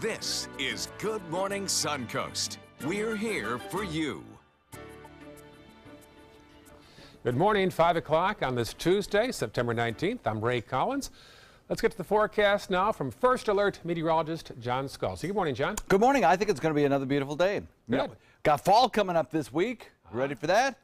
This is Good Morning Suncoast. We're here for you. Good morning, 5 o'clock on this Tuesday, September 19th. I'm Ray Collins. Let's get to the forecast now from First Alert meteorologist John Scalzi. Good morning, John. Good morning. I think it's going to be another beautiful day. Good. Got fall coming up this week. Ready for that?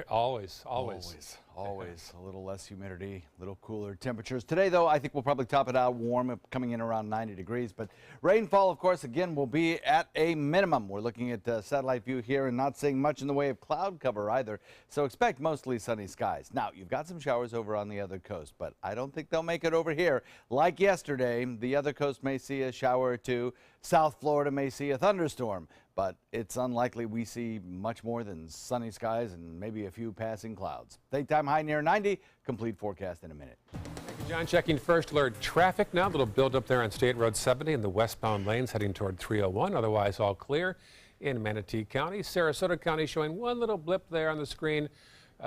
Always. Always. A little less humidity, a little cooler temperatures. Today, though, I think we'll probably top it out warm, coming in around 90 degrees. But rainfall, of course, again, will be at a minimum. We're looking at satellite view here and not seeing much in the way of cloud cover either. So expect mostly sunny skies. Now, you've got some showers over on the other coast, but I don't think they'll make it over here. Like yesterday, the other coast may see a shower or two. South Florida may see a thunderstorm, but it's unlikely we see much more than sunny skies and maybe a few passing clouds. Daytime high near 90. Complete forecast in a minute. Thank you, John. Checking First Alert traffic now. A little build up there on State Road 70 in the westbound lanes heading toward 301. Otherwise, all clear in Manatee County. Sarasota County showing one little blip there on the screen.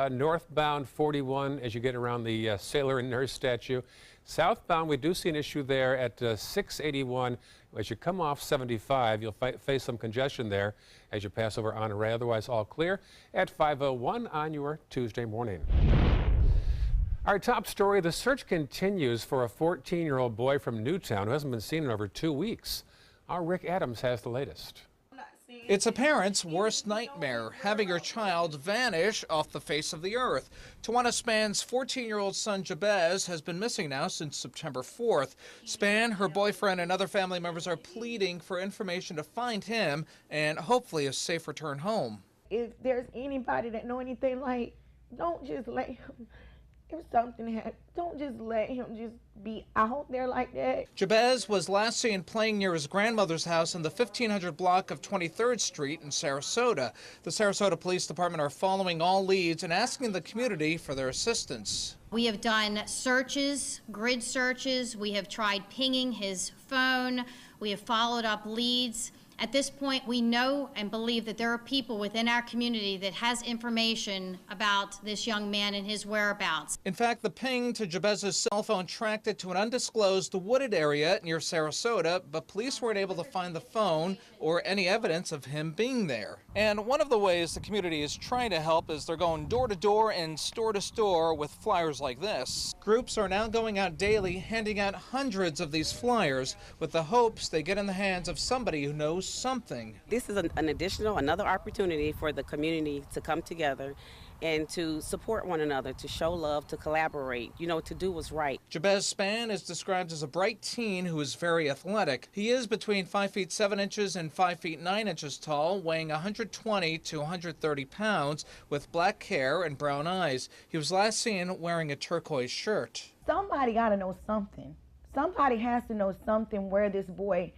Northbound 41 as you get around the sailor and nurse statue. Southbound, we do see an issue there at 681. As you come off 75, you'll face some congestion there as you pass over Honore. Otherwise, all clear at 5:01 on your Tuesday morning. Our top story, the search continues for a 14-year-old boy from Newtown who hasn't been seen in over 2 weeks. Our Rick Adams has the latest. It's a parent's worst nightmare, having her child vanish off the face of the earth. Tawana Span's 14-year-old son Jabez has been missing now since September 4th. Span, her boyfriend, and other family members are pleading for information to find him and hopefully a safe return home. If there's anybody that know anything, like, don't just let him, if something happens, don't just let him just be out there like that. Jabez was last seen playing near his grandmother's house in the 1500 block of 23rd Street in Sarasota. The Sarasota Police Department are following all leads and asking the community for their assistance. We have done searches, grid searches. We have tried pinging his phone. We have followed up leads. At this point, we know and believe that there are people within our community that has information about this young man and his whereabouts. In fact, the ping to Jabez's cell phone tracked it to an undisclosed wooded area near Sarasota, but police weren't able to find the phone or any evidence of him being there. And one of the ways the community is trying to help is they're going door to door and store to store with flyers like this. Groups are now going out daily, handing out hundreds of these flyers with the hopes they get in the hands of somebody who knows something. This is another opportunity for the community to come together and to support one another, to show love, to collaborate, to do what's right. Jabez Span is described as a bright teen who is very athletic. He is between 5 feet 7 inches and 5 feet 9 inches tall, weighing 120 to 130 pounds, with black hair and brown eyes. He was last seen wearing a turquoise shirt. Somebody got to know something. Somebody has to know something where this boy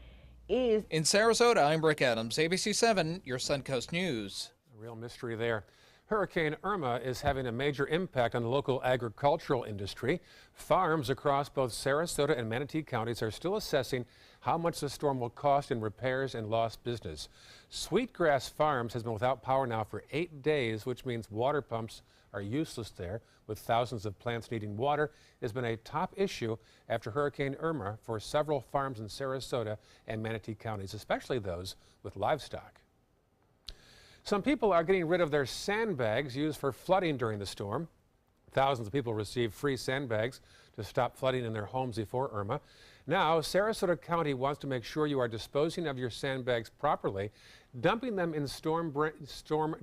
is. In Sarasota, I'm Rick Adams, ABC 7, your Suncoast News. A real mystery there. Hurricane Irma is having a major impact on the local agricultural industry. Farms across both Sarasota and Manatee counties are still assessing how much the storm will cost in repairs and lost business. Sweetgrass Farms has been without power now for 8 days, which means water pumps are useless there. With thousands of plants needing water, it has been a top issue after Hurricane Irma for several farms in Sarasota and Manatee counties, especially those with livestock. Some people are getting rid of their sandbags used for flooding during the storm. Thousands of people received free sandbags to stop flooding in their homes before Irma. Now, Sarasota County wants to make sure you are disposing of your sandbags properly. Dumping them in storm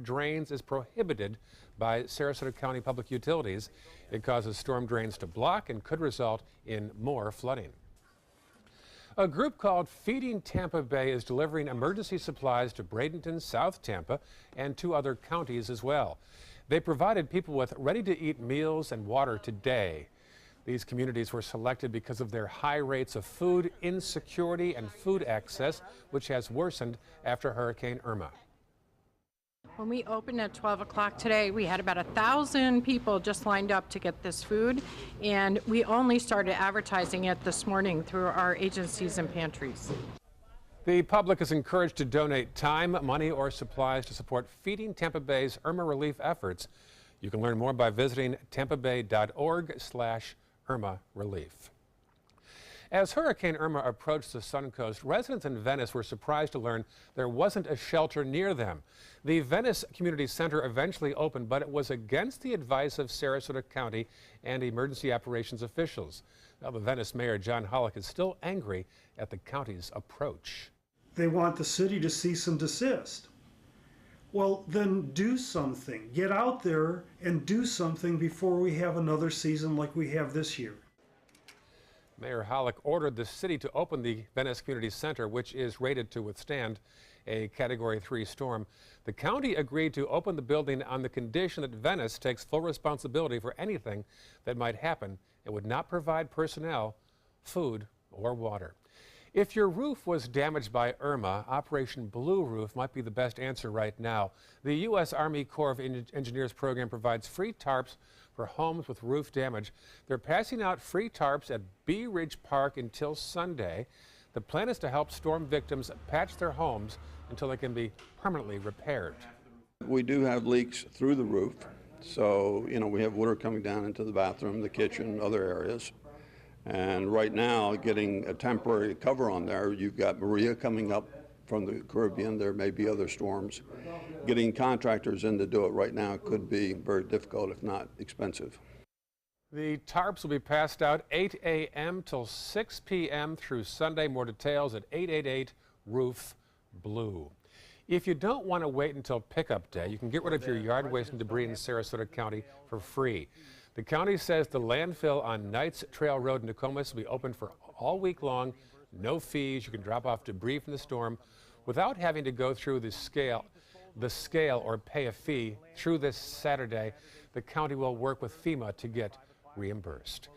drains is prohibited by Sarasota County Public Utilities. It causes storm drains to block and could result in more flooding. A group called Feeding Tampa Bay is delivering emergency supplies to Bradenton, South Tampa, and 2 other counties as well. They provided people with ready-to-eat meals and water today. These communities were selected because of their high rates of food insecurity and food access, which has worsened after Hurricane Irma. When we opened at 12 o'clock today, we had about 1,000 people just lined up to get this food, and we only started advertising it this morning through our agencies and pantries. The public is encouraged to donate time, money, or supplies to support Feeding Tampa Bay's Irma relief efforts. You can learn more by visiting tampabay.org/Irma relief. As Hurricane Irma approached the Suncoast, residents in Venice were surprised to learn there wasn't a shelter near them. The Venice Community Center eventually opened, but it was against the advice of Sarasota County and emergency operations officials. Now, the Venice Mayor, John Hollick, is still angry at the county's approach. They want the city to cease and desist. Well, then do something. Get out there and do something before we have another season like we have this year. Mayor Hollick ordered the city to open the Venice Community Center, which is rated to withstand a Category 3 storm. The county agreed to open the building on the condition that Venice takes full responsibility for anything that might happen and would not provide personnel, food, or water. If your roof was damaged by Irma, Operation Blue Roof might be the best answer right now. The U.S. Army Corps of Engineers program provides free tarps for homes with roof damage. They're passing out free tarps at Bee Ridge Park until Sunday. The plan is to help storm victims patch their homes until they can be permanently repaired. We do have leaks through the roof, so we have water coming down into the bathroom, the kitchen, other areas. And right now, getting a temporary cover on there, you've got Maria coming up from the Caribbean. There may be other storms. Getting contractors in to do it right now could be very difficult, if not expensive. The tarps will be passed out 8 a.m. till 6 p.m. through Sunday. More details at 888-ROOF-BLUE. If you don't want to wait until pickup day, you can get rid of your yard waste and debris in Sarasota County for free. The county says the landfill on Knights Trail Road in Nokomis will be open for all week long. No fees. You can drop off debris from the storm without having to go through the scale or pay a fee. Through this Saturday, the county will work with FEMA to get reimbursed.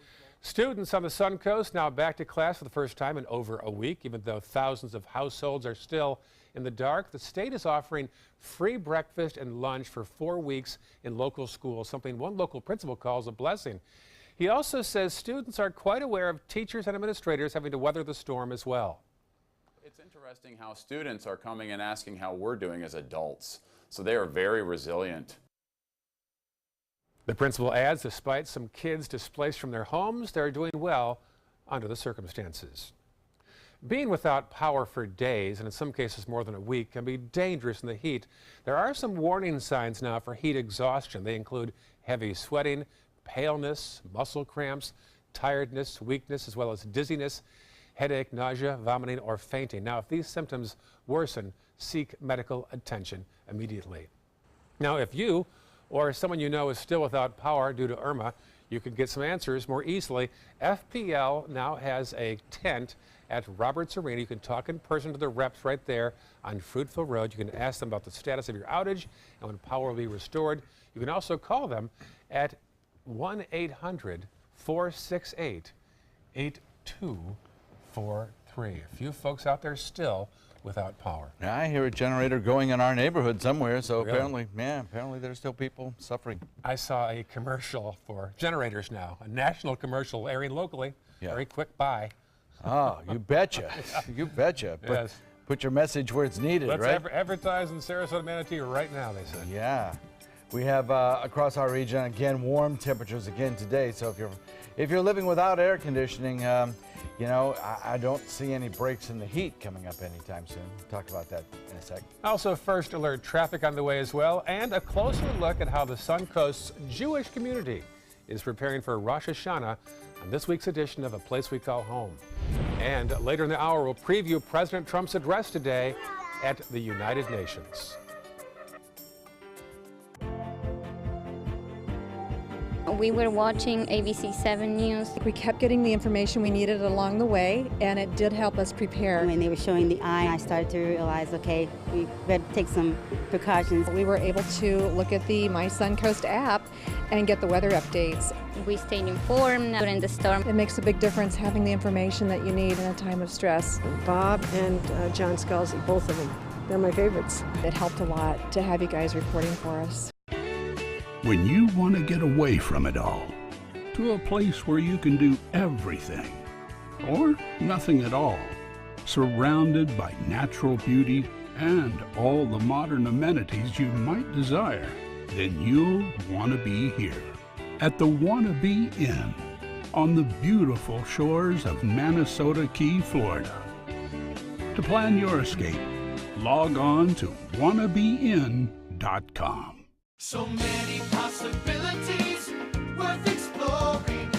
Students on the Suncoast now back to class for the first time in over a week. Even though thousands of households are still in the dark, the state is offering free breakfast and lunch for 4 weeks in local schools, something one local principal calls a blessing. He also says students are quite aware of teachers and administrators having to weather the storm as well. It's interesting how students are coming and asking how we're doing as adults. So they are very resilient. The principal adds, despite some kids displaced from their homes, they're doing well under the circumstances. Being without power for days, and in some cases more than a week, can be dangerous in the heat. There are some warning signs now for heat exhaustion. They include heavy sweating, paleness, muscle cramps, tiredness, weakness, as well as dizziness, headache, nausea, vomiting, or fainting. Now, if these symptoms worsen, seek medical attention immediately. Now, if you or someone you know is still without power due to Irma, you can get some answers more easily. FPL now has a tent at Roberts Arena. You can talk in person to the reps right there on Fruitville Road. You can ask them about the status of your outage and when power will be restored. You can also call them at 1-800-468-8243. A few folks out there still without power. Yeah, I hear a generator going in our neighborhood somewhere, so Really? apparently there's still people suffering. I saw a commercial for generators now, a national commercial airing locally. Yeah. Very quick buy. Oh, you betcha. You betcha. Yes. Put your message where it's needed, Let's right? advertise in Sarasota, Manatee right now, they said. Yeah. We have across our region again warm temperatures again today. So if you're living without air conditioning, I don't see any breaks in the heat coming up anytime soon. We'll talk about that in a sec. Also, first alert traffic on the way as well, and a closer look at how the Suncoast's Jewish community is preparing for Rosh Hashanah on this week's edition of A Place We Call Home. And later in the hour, we'll preview President Trump's address today at the United Nations. We were watching ABC 7 News. We kept getting the information we needed along the way, and it did help us prepare. When they were showing the eye, I started to realize, okay, we better take some precautions. We were able to look at the My Suncoast app and get the weather updates. We stayed informed during the storm. It makes a big difference having the information that you need in a time of stress. Bob and John Scalzi, both of them, they're my favorites. It helped a lot to have you guys reporting for us. When you want to get away from it all, to a place where you can do everything, or nothing at all, surrounded by natural beauty and all the modern amenities you might desire, then you'll want to be here at the Wanna Be Inn. on the beautiful shores of Manasota Key, Florida. To plan your escape, log on to wannabein.com. So many possibilities worth exploring.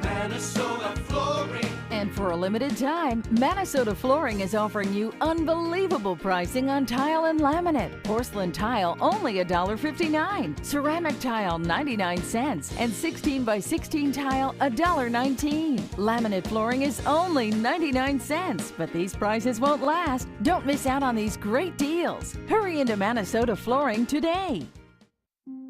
Manasota Flooring. And for a limited time, Manasota Flooring is offering you unbelievable pricing on tile and laminate. Porcelain tile only $1.59. Ceramic tile 99 cents. And 16 by 16 tile $1.19. Laminate flooring is only 99 cents. But these prices won't last. Don't miss out on these great deals. Hurry into Manasota Flooring today.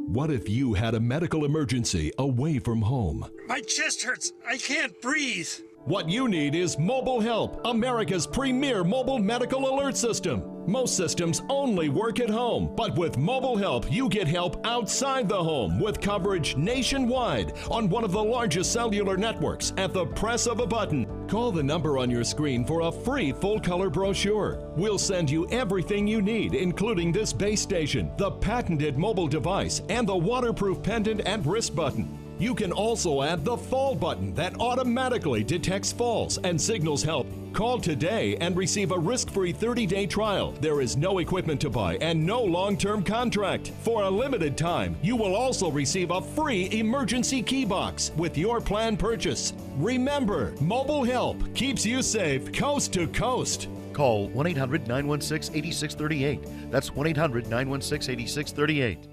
What if you had a medical emergency away from home? My chest hurts. I can't breathe. What you need is Mobile Help, America's premier mobile medical alert system. Most systems only work at home, but with Mobile Help, you get help outside the home with coverage nationwide on one of the largest cellular networks at the press of a button. Call the number on your screen for a free full-color brochure. We'll send you everything you need, including this base station, the patented mobile device, and the waterproof pendant and wrist button. You can also add the fall button that automatically detects falls and signals help. Call today and receive a risk-free 30-day trial. There is no equipment to buy and no long-term contract. For a limited time, you will also receive a free emergency key box with your plan purchase. Remember, Mobile Help keeps you safe coast to coast. Call 1-800-916-8638. That's 1-800-916-8638.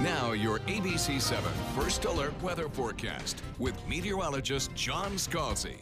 Now your ABC 7 First Alert Weather Forecast with meteorologist John Scalzi.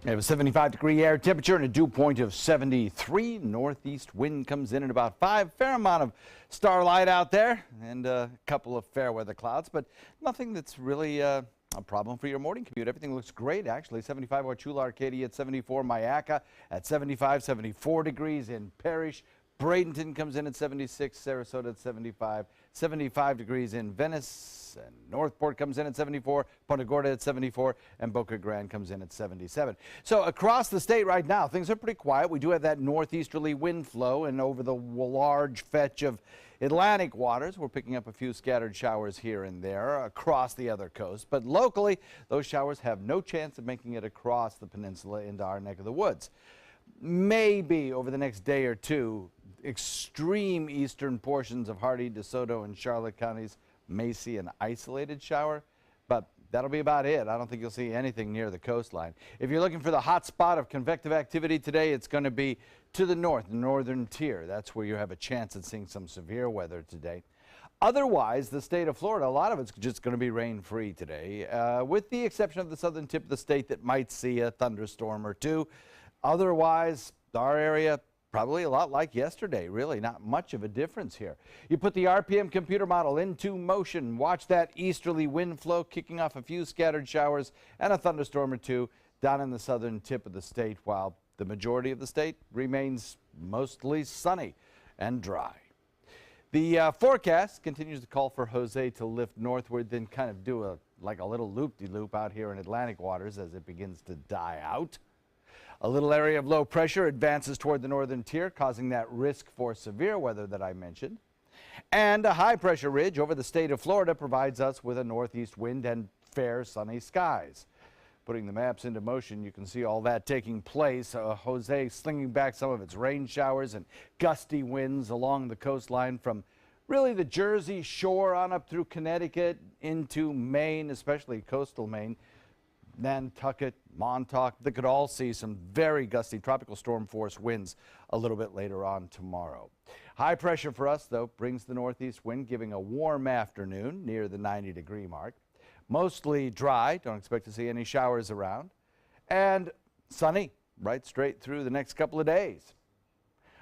We have a 75-degree air temperature and a dew point of 73. Northeast wind comes in at about 5. Fair amount of starlight out there and a couple of fair weather clouds, but nothing that's really a problem for your morning commute. Everything looks great, actually. 75 Wauchula, Arcadia at 74. Mayaca at 75, 74 degrees in Parrish. Bradenton comes in at 76, Sarasota at 75, 75 degrees in Venice, and Northport comes in at 74, Punta Gorda at 74, and Boca Grande comes in at 77. So across the state right now, things are pretty quiet. We do have that northeasterly wind flow, and over the large fetch of Atlantic waters, we're picking up a few scattered showers here and there across the other coast. But locally, those showers have no chance of making it across the peninsula into our neck of the woods. Maybe over the next day or two, extreme eastern portions of Hardee, DeSoto, and Charlotte counties may see an isolated shower, but that'll be about it. I don't think you'll see anything near the coastline. If you're looking for the hot spot of convective activity today, it's going to be to the north, the northern tier. That's where you have a chance at seeing some severe weather today. Otherwise, the state of Florida, a lot of it's just going to be rain-free today, with the exception of the southern tip of the state that might see a thunderstorm or two. Otherwise, our area, probably a lot like yesterday, really not much of a difference here. You put the RPM computer model into motion. Watch that easterly wind flow kicking off a few scattered showers and a thunderstorm or two down in the southern tip of the state, while the majority of the state remains mostly sunny and dry. The forecast continues to call for Jose to lift northward, then kind of do like a little loop-de-loop out here in Atlantic waters as it begins to die out. A little area of low pressure advances toward the northern tier, causing that risk for severe weather that I mentioned. And a high pressure ridge over the state of Florida provides us with a northeast wind and fair sunny skies. Putting the maps into motion, you can see all that taking place. Jose slinging back some of its rain showers and gusty winds along the coastline from really the Jersey shore on up through Connecticut into Maine, especially coastal Maine. Nantucket, Montauk, they could all see some very gusty tropical storm force winds a little bit later on tomorrow. High pressure for us, though, brings the northeast wind, giving a warm afternoon near the 90-degree mark. Mostly dry, don't expect to see any showers around, and sunny right straight through the next couple of days.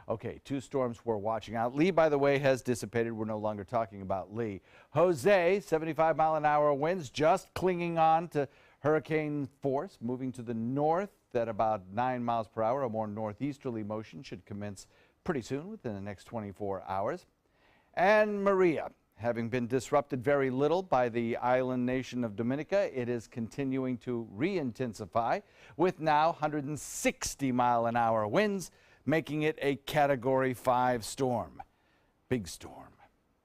Okay, 2 storms we're watching out. Lee, by the way, has dissipated. We're no longer talking about Lee. Jose, 75-mile-an-hour winds, just clinging on to hurricane force, moving to the north at about 9 miles per hour. A more northeasterly motion should commence pretty soon, within the next 24 hours. And Maria, having been disrupted very little by the island nation of Dominica, it is continuing to re-intensify with now 160-mile-an-hour winds, making it a Category 5 storm. Big storm.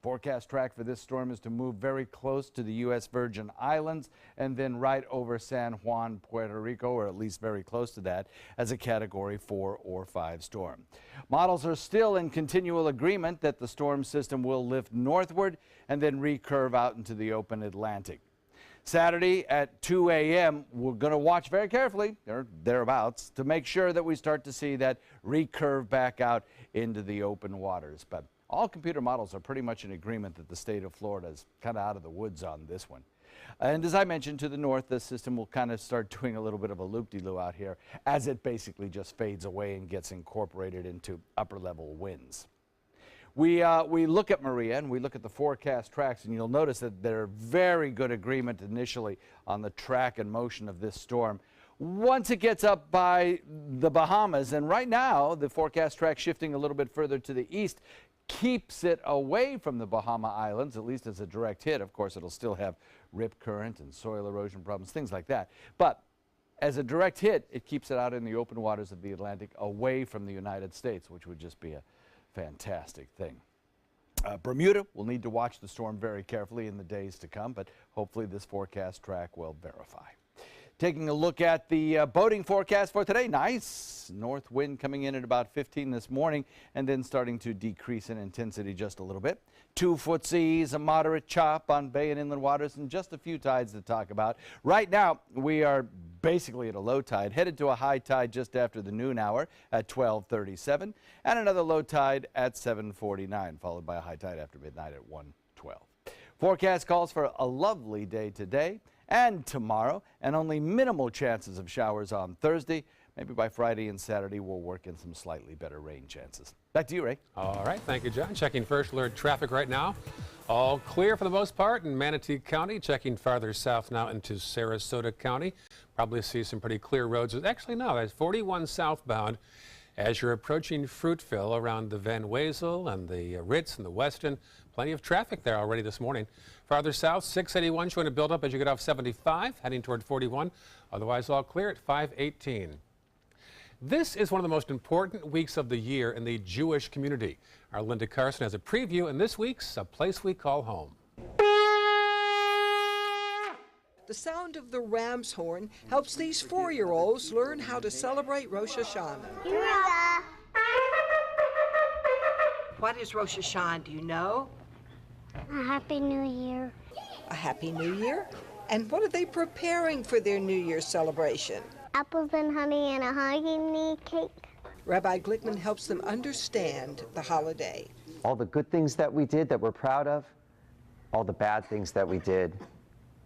Forecast track for this storm is to move very close to the U.S. Virgin Islands and then right over San Juan, Puerto Rico, or at least very close to that, as a Category 4 or 5 storm. Models are still in continual agreement that the storm system will lift northward and then recurve out into the open Atlantic. Saturday at 2 a.m., we're going to watch very carefully, or thereabouts, to make sure that we start to see that recurve back out into the open waters. But all computer models are pretty much in agreement that the state of Florida is kind of out of the woods on this one. And as I mentioned, to the north, the system will kind of start doing a little bit of a loop-de-loo out here as it basically just fades away and gets incorporated into upper-level winds. We look at Maria and we look at the forecast tracks, and you'll notice that they're very good agreement initially on the track and motion of this storm. Once it gets up by the Bahamas, and right now the forecast track shifting a little bit further to the east, keeps it away from the Bahama Islands, at least as a direct hit. Of course, it'll still have rip current and soil erosion problems, things like that. But as a direct hit, it keeps it out in the open waters of the Atlantic, away from the United States, which would just be a fantastic thing. Bermuda will need to watch the storm very carefully in the days to come, but hopefully this forecast track will verify. Taking a look at the boating forecast for today, nice north wind coming in at about 15 this morning and then starting to decrease in intensity just a little bit. 2-foot seas, a moderate chop on bay and inland waters, and just a few tides to talk about. Right now, we are basically at a low tide, headed to a high tide just after the noon hour at 12:37, and another low tide at 7:49, followed by a high tide after midnight at 1:12. Forecast calls for a lovely day today and tomorrow, and only minimal chances of showers on Thursday. Maybe by Friday and Saturday we'll work in some slightly better rain chances. Back to you, Ray. All right, thank you, John. Checking first alert traffic right now. All clear for the most part in Manatee County. Checking farther south now into Sarasota County. Probably see some pretty clear roads. Actually, no, that's 41 southbound. As you're approaching Fruitville around the Van Wezel and the Ritz and the Weston, plenty of traffic there already this morning. Farther south, 681 showing a buildup as you get off 75, heading toward 41. Otherwise, all clear at 518. This is one of the most important weeks of the year in the Jewish community. Our Linda Carson has a preview in this week's A Place We Call Home. The sound of the ram's horn helps these 4-year-olds learn how to celebrate Rosh Hashanah. What is Rosh Hashanah, do you know? A Happy New Year. A Happy New Year? And what are they preparing for their New Year celebration? Apples and honey and a honey cake. Rabbi Glickman helps them understand the holiday. All the good things that we did that we're proud of, all the bad things that we did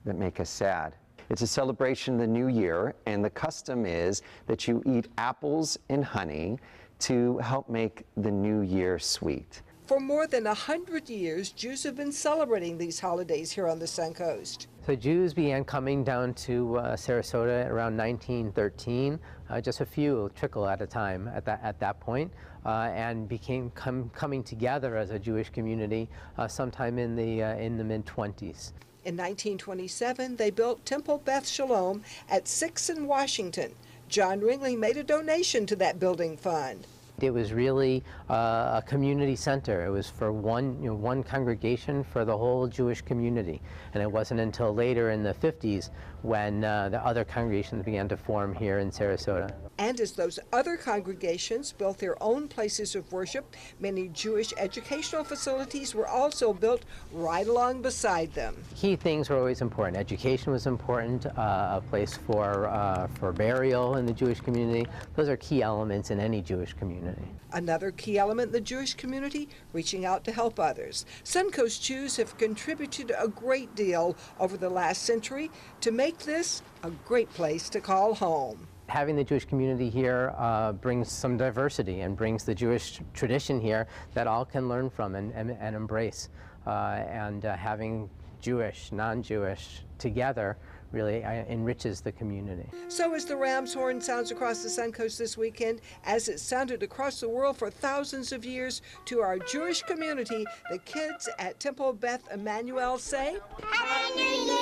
that make us sad. It's a celebration of the new year, and the custom is that you eat apples and honey to help make the new year sweet. For more than 100 years, Jews have been celebrating these holidays here on the Suncoast. So Jews began coming down to Sarasota around 1913, just a few, trickle at a time at that point, and became coming together as a Jewish community sometime in the mid-20s. In 1927, they built Temple Beth Shalom at 6th and Washington. John Ringley made a donation to that building fund. It was really a community center. It was for one congregation for the whole Jewish community. And it wasn't until later in the 50s when the other congregations began to form here in Sarasota. And as those other congregations built their own places of worship, many Jewish educational facilities were also built right along beside them. Key things were always important. Education was important, a place for burial in the Jewish community. Those are key elements in any Jewish community. Another key element in the Jewish community, reaching out to help others. Suncoast Jews have contributed a great deal over the last century to make this a great place to call home. having the Jewish community here brings some diversity and brings the Jewish tradition here that all can learn from and embrace. Having Jewish, non-Jewish together really enriches the community. So as the ram's horn sounds across the Suncoast this weekend, as it sounded across the world for thousands of years, to our Jewish community, the kids at Temple Beth Emmanuel say, Happy New Year!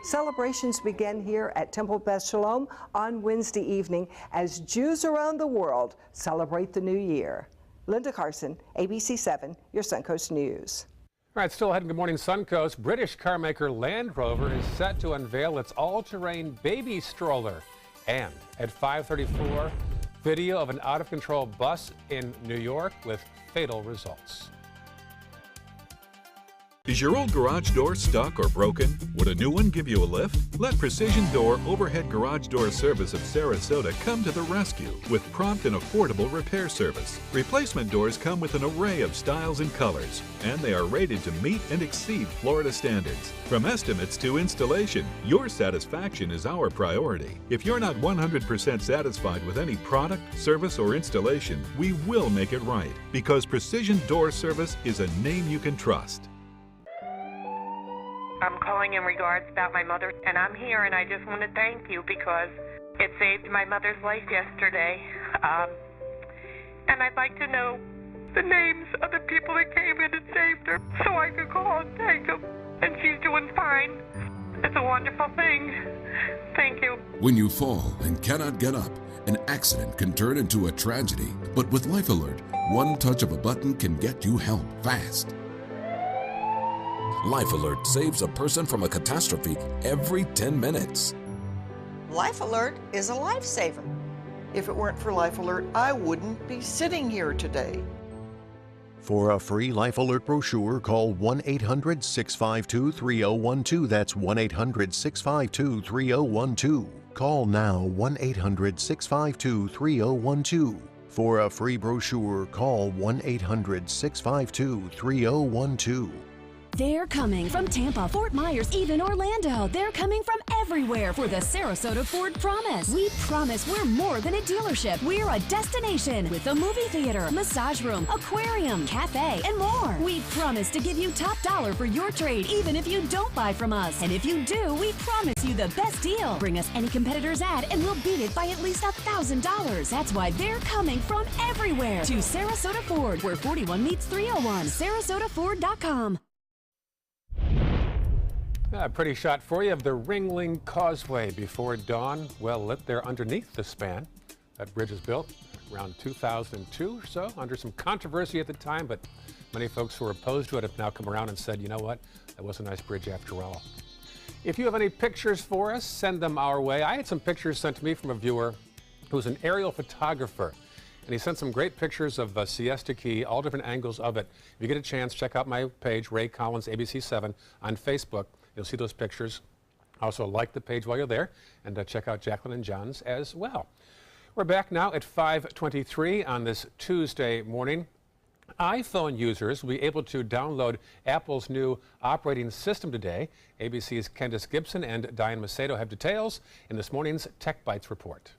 Celebrations begin here at Temple Beth Shalom on Wednesday evening as Jews around the world celebrate the new year. Linda Carson, ABC 7, your Suncoast News. All right, still ahead in Good Morning Suncoast. British carmaker Land Rover is set to unveil its all-terrain baby stroller. And at 5:34, video of an out-of-control bus in New York with fatal results. Is your old garage door stuck or broken? Would a new one give you a lift? Let Precision Door Overhead Garage Door Service of Sarasota come to the rescue with prompt and affordable repair service. Replacement doors come with an array of styles and colors, and they are rated to meet and exceed Florida standards. From estimates to installation, your satisfaction is our priority. If you're not 100% satisfied with any product, service, or installation, we will make it right, because Precision Door Service is a name you can trust. I'm calling in regards about my mother, and I'm here, and I just want to thank you because it saved my mother's life yesterday. And I'd like to know the names of the people that came in and saved her so I could call and thank them. And she's doing fine. It's a wonderful thing. Thank you. When you fall and cannot get up, an accident can turn into a tragedy. But with Life Alert, one touch of a button can get you help fast. Life Alert saves a person from a catastrophe every 10 minutes. Life Alert is a lifesaver. If it weren't for Life Alert, I wouldn't be sitting here today. For a free Life Alert brochure, call 1-800-652-3012. That's 1-800-652-3012. Call now 1-800-652-3012. For a free brochure, call 1-800-652-3012. They're coming from Tampa, Fort Myers, even Orlando. They're coming from everywhere for the Sarasota Ford Promise. We promise we're more than a dealership. We're a destination with a movie theater, massage room, aquarium, cafe, and more. We promise to give you top dollar for your trade, even if you don't buy from us. And if you do, we promise you the best deal. Bring us any competitor's ad and we'll beat it by at least $1,000. That's why they're coming from everywhere to Sarasota Ford, where 41 meets 301. SarasotaFord.com. A pretty shot for you of the Ringling Causeway before dawn, well lit there underneath the span. That bridge was built around 2002 or so, under some controversy at the time, but many folks who were opposed to it have now come around and said, you know what, that was a nice bridge after all. If you have any pictures for us, send them our way. I had some pictures sent to me from a viewer who's an aerial photographer, and he sent some great pictures of Siesta Key, all different angles of it. If you get a chance, check out my page, Ray Collins, ABC 7, on Facebook. You'll see those pictures. Also, like the page while you're there, and check out Jacqueline and John's as well. We're back now at 5:23 on this Tuesday morning. iPhone users will be able to download Apple's new operating system today. ABC's Candace Gibson and Diane Macedo have details in this morning's Tech Bites report.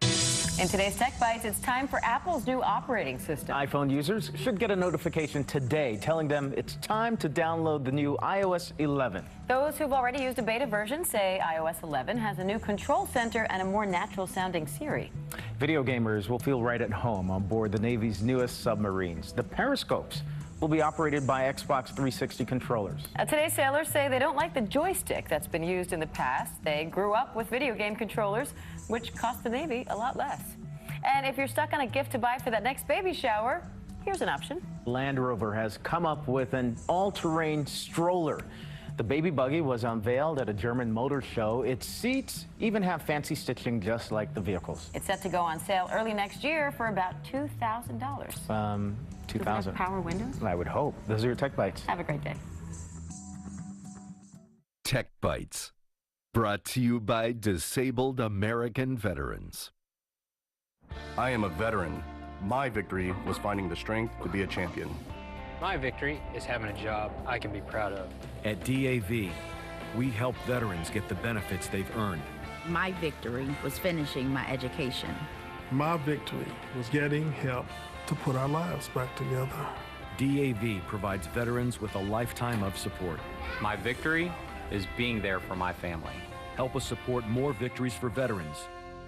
In today's Tech Bites, it's time for Apple's new operating system. iPhone users should get a notification today telling them it's time to download the new iOS 11. Those who've already used a beta version say iOS 11 has a new control center and a more natural-sounding Siri. Video gamers will feel right at home on board the Navy's newest submarines. The periscopes will be operated by Xbox 360 controllers. Today's sailors say they don't like the joystick that's been used in the past. They grew up with video game controllers, which cost the Navy a lot less. And if you're stuck on a gift to buy for that next baby shower, here's an option. Land Rover has come up with an all-terrain stroller. The baby buggy was unveiled at a German motor show. Its seats even have fancy stitching just like the vehicles. It's set to go on sale early next year for about $2,000. $2,000. Power windows? I would hope. Those are your Tech Bites. Have a great day. Tech Bites, brought to you by Disabled American Veterans. I am a veteran. My victory was finding the strength to be a champion. My victory is having a job I can be proud of. At DAV, we help veterans get the benefits they've earned My victory was finishing my education. My victory was getting help to put our lives back together. DAV provides veterans with a lifetime of support. My victory is being there for my family. Help us support more victories for veterans.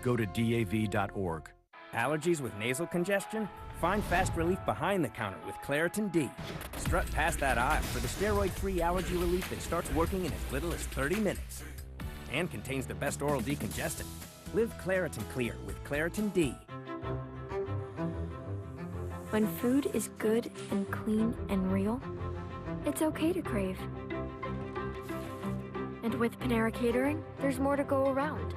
Go to DAV.org. Allergies with nasal congestion? Find fast relief behind the counter with Claritin D. Strut past that aisle for the steroid-free allergy relief that starts working in as little as 30 minutes. And contains the best oral decongestant. Live Claritin Clear with Claritin D. When food is good and clean and real, it's okay to crave. And with Panera Catering, there's more to go around.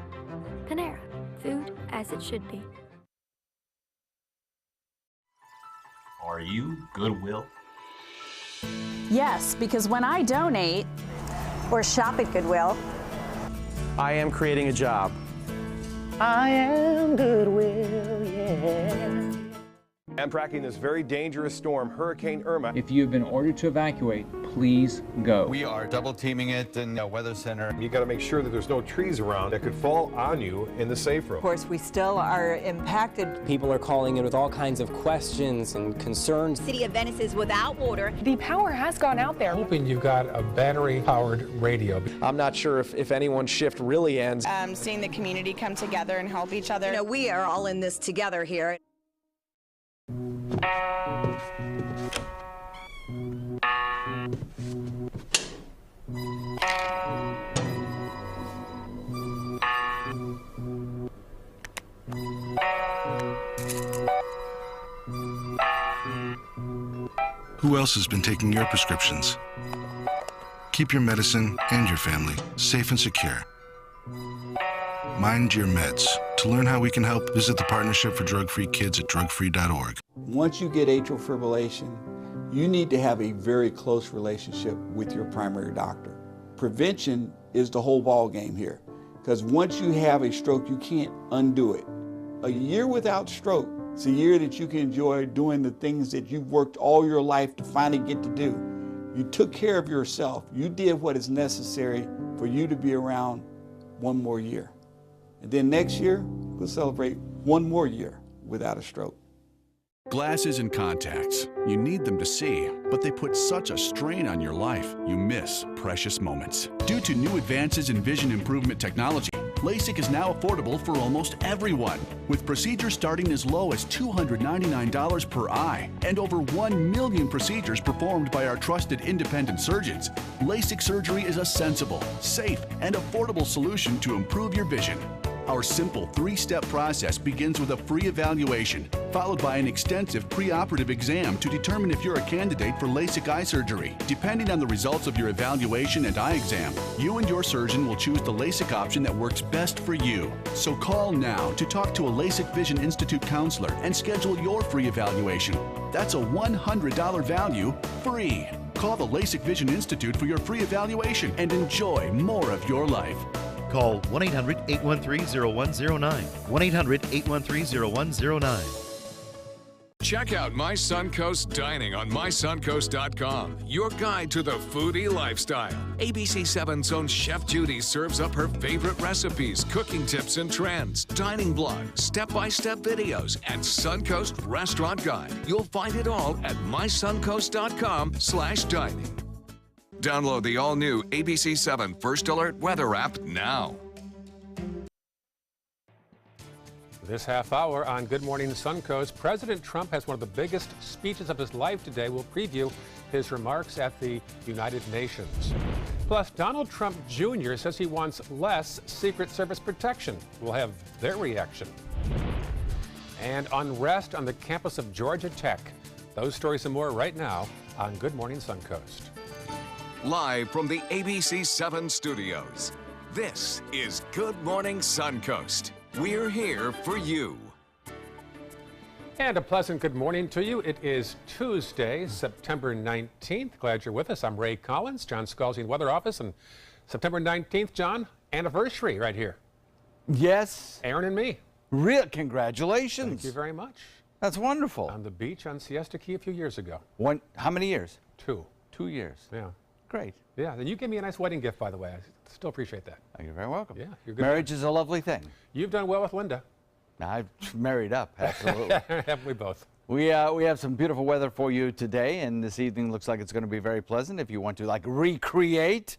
Panera, food as it should be. Are you Goodwill? Yes, because when I donate or shop at Goodwill, I am creating a job. I am Goodwill, yeah. I'm tracking this very dangerous storm, Hurricane Irma. If you've been ordered to evacuate, please go. We are double teaming it in the Weather Center. You got to make sure that there's no trees around that could fall on you in the safe room. Of course, we still are impacted. People are calling in with all kinds of questions and concerns. The city of Venice is without water. The power has gone out there. Hoping you've got a battery-powered radio. I'm not sure if anyone's shift really ends. Seeing the community come together and help each other. You know, we are all in this together here. Who else has been taking your prescriptions? Keep your medicine and your family safe and secure. Mind your meds. To learn how we can help, visit the Partnership for Drug-Free Kids at drugfree.org. Once you get atrial fibrillation, you need to have a very close relationship with your primary doctor. Prevention is the whole ball game here, because once you have a stroke, you can't undo it. A year without stroke, it's a year that you can enjoy doing the things that you've worked all your life to finally get to do. You took care of yourself. You did what is necessary for you to be around one more year. And then next year, we'll celebrate one more year without a stroke. Glasses and contacts. You need them to see, but they put such a strain on your life, you miss precious moments. Due to new advances in vision improvement technology, LASIK is now affordable for almost everyone, with procedures starting as low as $299 per eye and over 1 million procedures performed by our trusted independent surgeons. LASIK surgery is a sensible, safe, and affordable solution to improve your vision. Our simple 3-step process begins with a free evaluation, followed by an extensive preoperative exam to determine if you're a candidate for LASIK eye surgery. Depending on the results of your evaluation and eye exam, you and your surgeon will choose the LASIK option that works best for you. So call now to talk to a LASIK Vision Institute counselor and schedule your free evaluation. That's a $100 value, free. Call the LASIK Vision Institute for your free evaluation and enjoy more of your life. Call 1-800-813-0109. 1-800-813-0109. Check out My Suncoast Dining on mysuncoast.com, your guide to the foodie lifestyle. ABC7's own Chef Judy serves up her favorite recipes, cooking tips and trends, dining blogs, step-by-step videos, and Suncoast Restaurant Guide. You'll find it all at mysuncoast.com/dining. Download the all-new ABC7 First Alert Weather app now. This half hour on Good Morning Suncoast, President Trump has one of the biggest speeches of his life today. We'll preview his remarks at the United Nations. Plus, Donald Trump Jr. says he wants less Secret Service protection. We'll have their reaction. And unrest on the campus of Georgia Tech. Those stories and more right now on Good Morning Suncoast. Live from the ABC7 studios, this is Good Morning Suncoast. We're here for you. And a pleasant good morning to you. It is Tuesday, September 19th. Glad you're with us. I'm Ray Collins, John Scalzi in Weather Office. And September 19th, John, anniversary right here. Yes. Aaron and me. Real congratulations. Thank you very much. That's wonderful. On the beach on Siesta Key a few years ago. How many years? 2. 2 years. Yeah. Great. Yeah, and you gave me a nice wedding gift, by the way. I still appreciate that. You're very welcome. Yeah, you're good. Marriage is a lovely thing. You've done well with Linda. I've married up, absolutely. Haven't we both? We have some beautiful weather for you today, and this evening looks like it's going to be very pleasant. If you want to like recreate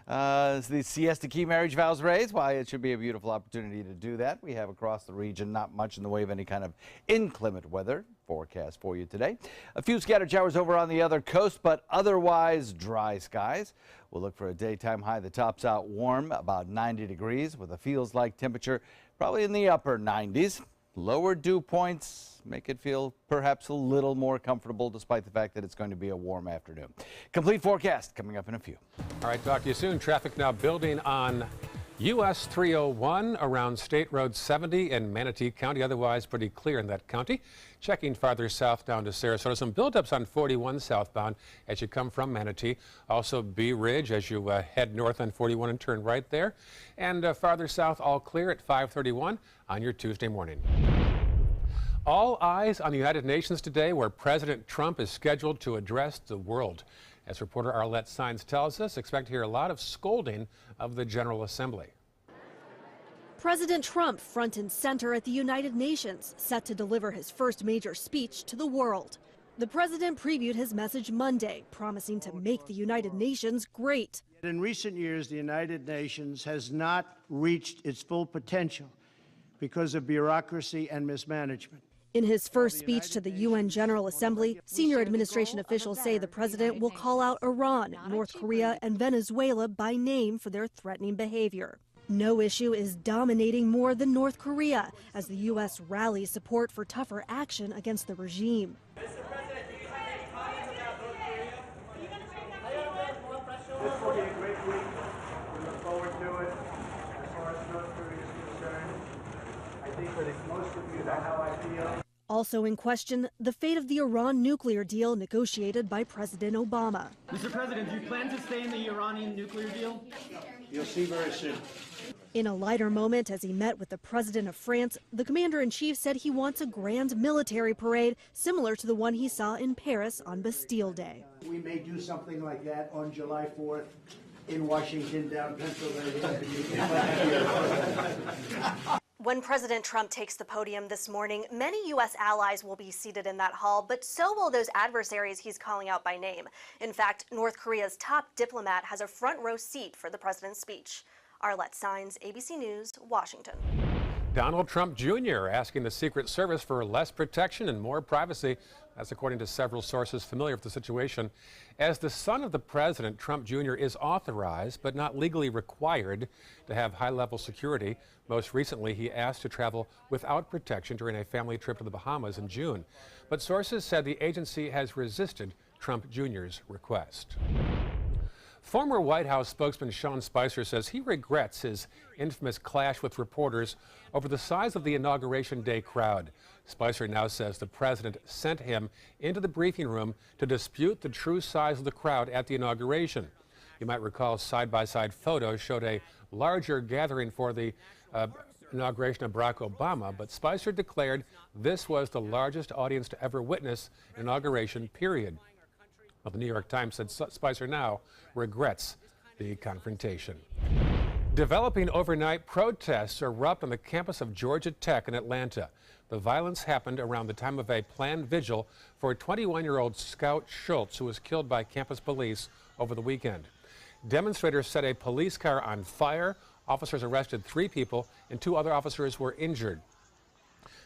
the Siesta Key marriage vows raised, why, it should be a beautiful opportunity to do that. We have across the region not much in the way of any kind of inclement weather forecast for you today. A few scattered showers over on the other coast, but otherwise dry skies. We'll look for a daytime high that tops out warm, about 90 degrees, with a feels-like temperature probably in the upper 90s. Lower dew points make it feel perhaps a little more comfortable, despite the fact that it's going to be a warm afternoon. Complete forecast coming up in a few. All right, talk to you soon. Traffic now building on US 301 around State Road 70 in Manatee County. Otherwise pretty clear in that county. Checking farther south down to Sarasota. Some buildups on 41 southbound as you come from Manatee. Also Bee Ridge as you head north on 41 and turn right there. And farther south, all clear at 531 on your Tuesday morning. All eyes on the United Nations today, where President Trump is scheduled to address the world. As reporter Arlette Saenz tells us, expect to hear a lot of scolding of the General Assembly. President Trump front and center at the United Nations, set to deliver his first major speech to the world. The president previewed his message Monday, promising to make the United Nations great. In recent years, the United Nations has not reached its full potential because of bureaucracy and mismanagement. In his first speech to the UN General Assembly, senior administration officials say the president will call out Iran, North Korea, and Venezuela by name for their threatening behavior. No issue is dominating more than North Korea, as the U.S. rallies support for tougher action against the regime. Mr. President, do you have any comments about North Korea? This will be a great week. We look forward to it. As far as North Korea is concerned, I think that most of you know how I feel. Also in question, the fate of the Iran nuclear deal negotiated by President Obama. Mr. President, do you plan to stay in the Iranian nuclear deal? You'll see very soon. In a lighter moment, as he met with the president of France, the commander-in-chief said he wants a grand military parade similar to the one he saw in Paris on Bastille Day. We may do something like that on July 4th in Washington, down Pennsylvania. When President Trump takes the podium this morning, many U.S. allies will be seated in that hall, but so will those adversaries he's calling out by name. In fact, North Korea's top diplomat has a front row seat for the president's speech. Arlette Saenz, ABC News, Washington. Donald Trump Jr. asking the Secret Service for less protection and more privacy. That's according to several sources familiar with the situation. As the son of the president, Trump Jr. is authorized but not legally required to have high-level security. Most recently, he asked to travel without protection during a family trip to the Bahamas in June. But sources said the agency has resisted Trump Jr.'s request. Former White House spokesman Sean Spicer says he regrets his infamous clash with reporters over the size of the Inauguration Day crowd. Spicer now says the president sent him into the briefing room to dispute the true size of the crowd at the inauguration. You might recall side-by-side photos showed a larger gathering for the inauguration of Barack Obama, but Spicer declared this was the largest audience to ever witness an inauguration, period. Well, the New York Times said Spicer now regrets the confrontation. Developing overnight protests erupt on the campus of Georgia Tech in Atlanta. The violence happened around the time of a planned vigil for 21-year-old Scout Schultz, who was killed by campus police over the weekend. Demonstrators set a police car on fire. Officers arrested 3 people, and 2 other officers were injured.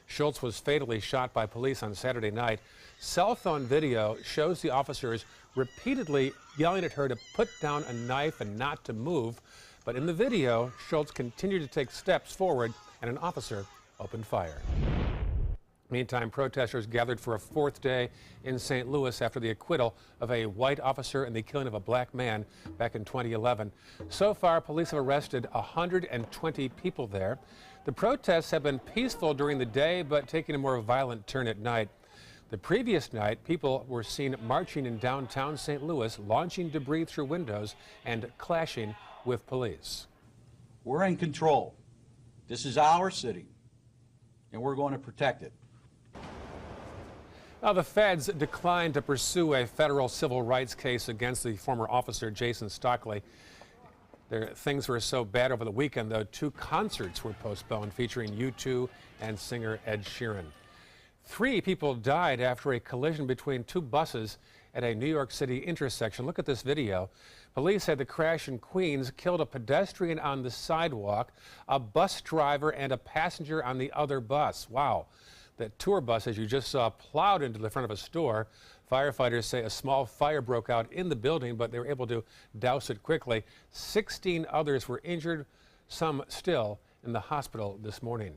Schultz was fatally shot by police on Saturday night. Cell phone video shows the officers repeatedly yelling at her to put down a knife and not to move. But in the video, Schultz continued to take steps forward, and an officer opened fire. Meantime, protesters gathered for a 4th day in St. Louis after the acquittal of a white officer and the killing of a black man back in 2011. So far, police have arrested 120 people there. The protests have been peaceful during the day, but taking a more violent turn at night. The previous night, people were seen marching in downtown St. Louis, launching debris through windows and clashing with police. We're in control. This is our city, and we're going to protect it. Well, the feds declined to pursue a federal civil rights case against the former officer Jason Stockley. Things were so bad over the weekend, though, 2 concerts were postponed featuring U2 and singer Ed Sheeran. 3 people died after a collision between 2 buses at a New York City intersection. Look at this video. Police said the crash in Queens killed a pedestrian on the sidewalk, a bus driver, and a passenger on the other bus. Wow. That tour bus, as you just saw, plowed into the front of a store. Firefighters say a small fire broke out in the building, but they were able to douse it quickly. 16 others were injured, some still in the hospital this morning.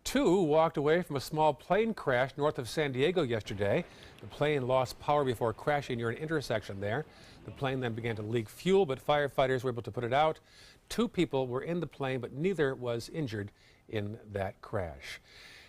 2 walked away from a small plane crash north of San Diego yesterday. The plane lost power before crashing near an intersection there. The plane then began to leak fuel, but firefighters were able to put it out. 2 people were in the plane, but neither was injured in that crash.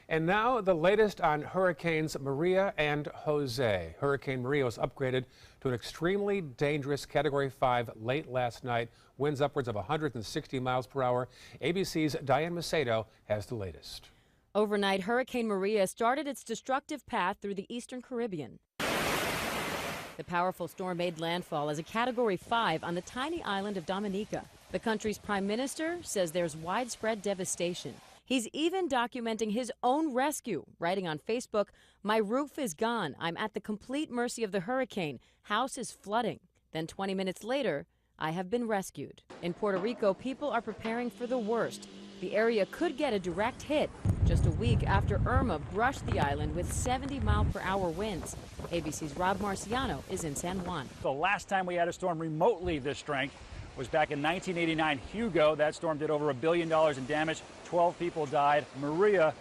And now the latest on Hurricanes Maria and Jose. Hurricane Maria was upgraded to an extremely dangerous Category 5 late last night. Winds upwards of 160 miles per hour. ABC's Diane Macedo has the latest. Overnight, Hurricane Maria started its destructive path through the eastern Caribbean. The powerful storm made landfall as a Category 5 on the tiny island of Dominica. The country's prime minister says there's widespread devastation. He's even documenting his own rescue, writing on Facebook, "My roof is gone. I'm at the complete mercy of the hurricane. House is flooding." Then 20 minutes later, "I have been rescued." In Puerto Rico, people are preparing for the worst. The area could get a direct hit just a week after Irma brushed the island with 70-mile-per-hour winds. ABC's Rob Marciano is in San Juan. The last time we had a storm remotely this strength was back in 1989, Hugo. That storm did over $1 billion in damage. 12 people died. Maria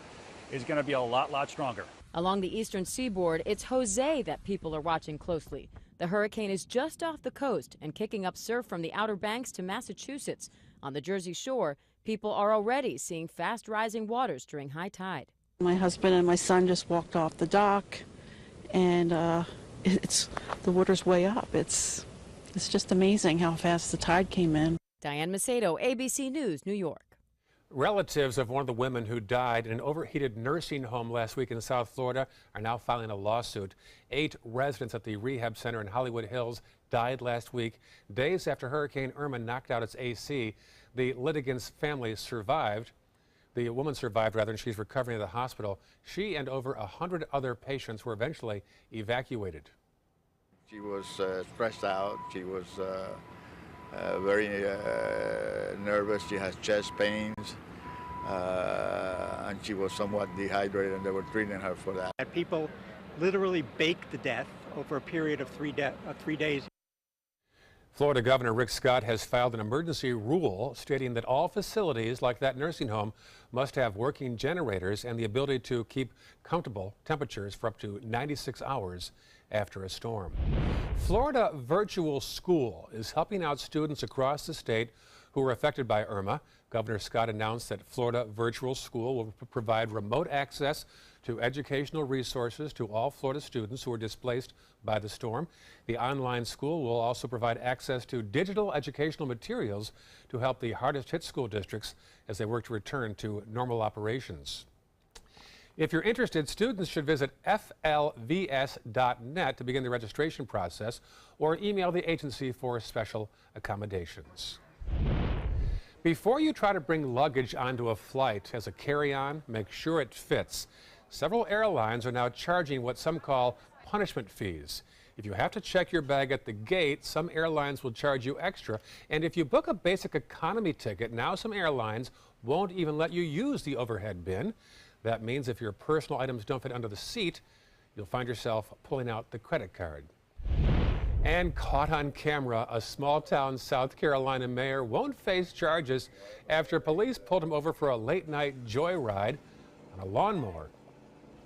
is going to be a lot stronger. Along the eastern seaboard, it's Jose that people are watching closely. The hurricane is just off the coast and kicking up surf from the Outer Banks to Massachusetts. On the Jersey Shore, people are already seeing fast rising waters during high tide. My husband and my son just walked off the dock, and the water's way up. It's just amazing how fast the tide came in. Diane Macedo, ABC News, New York. Relatives of one of the women who died in an overheated nursing home last week in South Florida are now filing a lawsuit. 8 residents at the rehab center in Hollywood Hills died last week, days after Hurricane Irma knocked out its AC. The litigants' family survived. The woman survived, rather, and she's recovering at the hospital. She and over 100 other patients were eventually evacuated. She was stressed out. She was very nervous. She has chest pains, and she was somewhat dehydrated, and they were treating her for that. People literally baked to death over a period of 3 days. Florida Governor Rick Scott has filed an emergency rule stating that all facilities like that nursing home must have working generators and the ability to keep comfortable temperatures for up to 96 hours after a storm. Florida Virtual School is helping out students across the state who were affected by Irma. Governor Scott announced that Florida Virtual School will provide remote access to educational resources to all Florida students who were displaced by the storm. The online school will also provide access to digital educational materials to help the hardest hit school districts as they work to return to normal operations. If you're interested, students should visit flvs.net to begin the registration process or email the agency for special accommodations. Before you try to bring luggage onto a flight as a carry-on, make sure it fits. Several airlines are now charging what some call punishment fees. If you have to check your bag at the gate, some airlines will charge you extra. And if you book a basic economy ticket, now some airlines won't even let you use the overhead bin. That means if your personal items don't fit under the seat, you'll find yourself pulling out the credit card. And caught on camera, a small-town South Carolina mayor won't face charges after police pulled him over for a late-night joyride on a lawnmower.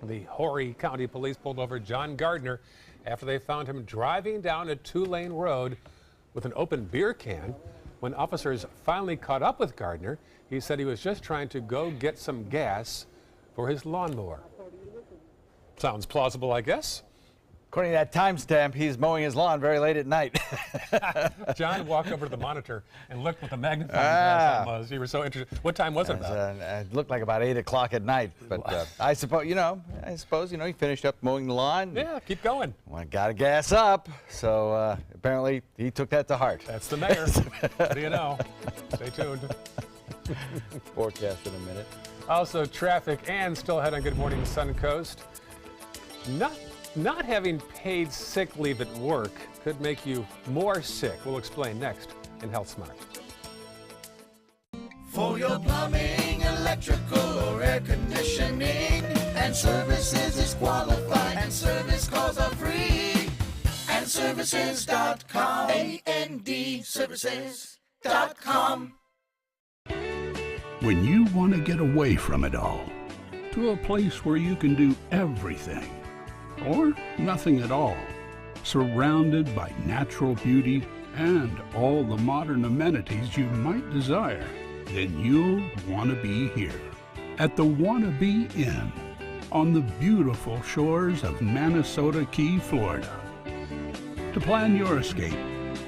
The Horry County Police pulled over John Gardner after they found him driving down a 2-lane road with an open beer can. When officers finally caught up with Gardner, he said he was just trying to go get some gas for his lawnmower. Sounds plausible, I guess. According to that timestamp, he's mowing his lawn very late at night. John walked over to the monitor and looked what the magnifying glass was. You were so interested. What time was it about? It looked like about 8 o'clock at night. But I suppose, he finished up mowing the lawn. Yeah, keep going. Well, got to gas up. So apparently he took that to heart. That's the mayor. What do you know? Stay tuned. Forecast in a minute. Also, traffic and still ahead on Good Morning Suncoast. Not having paid sick leave at work could make you more sick. We'll explain next in Health Smart. For your plumbing, electrical, or air conditioning, and services is qualified, and service calls are free. And services.com, A-N-D, services.com. When you want to get away from it all, to a place where you can do everything, or nothing at all, surrounded by natural beauty and all the modern amenities you might desire, then you'll want to be here at the Wanna Be Inn on the beautiful shores of Manasota Key, Florida. To plan your escape,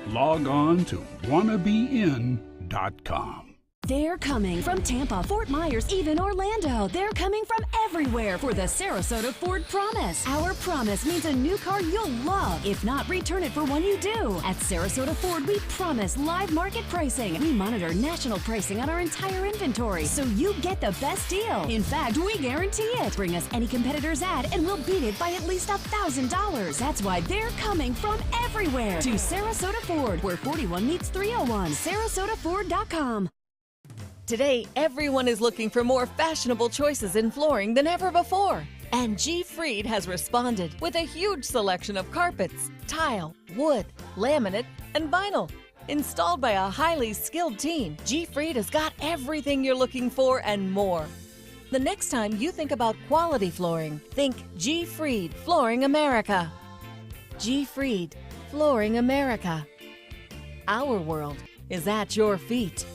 log on to wannabeinn.com. They're coming from Tampa, Fort Myers, even Orlando. They're coming from everywhere for the Sarasota Ford Promise. Our promise means a new car you'll love. If not, return it for one you do. At Sarasota Ford, we promise live market pricing. We monitor national pricing on our entire inventory, so you get the best deal. In fact, we guarantee it. Bring us any competitor's ad, and we'll beat it by at least $1,000. That's why they're coming from everywhere to Sarasota Ford, where 41 meets 301. SarasotaFord.com. Today, everyone is looking for more fashionable choices in flooring than ever before. And G. Fried has responded with a huge selection of carpets, tile, wood, laminate, and vinyl. Installed by a highly skilled team, G. Fried has got everything you're looking for and more. The next time you think about quality flooring, think G. Fried Flooring America. G. Fried Flooring America. Our world is at your feet.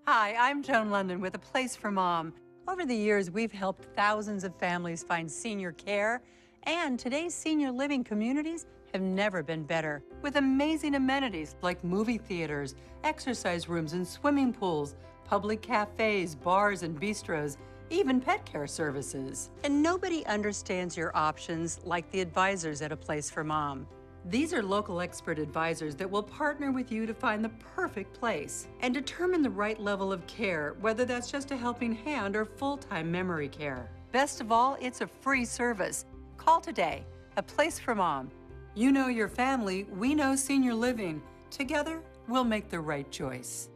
Hi, I'm Joan London with A Place for Mom. Over the years, we've helped thousands of families find senior care, and today's senior living communities have never been better. With amazing amenities like movie theaters, exercise rooms and swimming pools, public cafes, bars and bistros, even pet care services. And nobody understands your options like the advisors at A Place for Mom. These are local expert advisors that will partner with you to find the perfect place and determine the right level of care, whether that's just a helping hand or full-time memory care. Best of all, it's a free service. Call today. A Place for Mom. You know your family, we know senior living. Together, we'll make the right choice.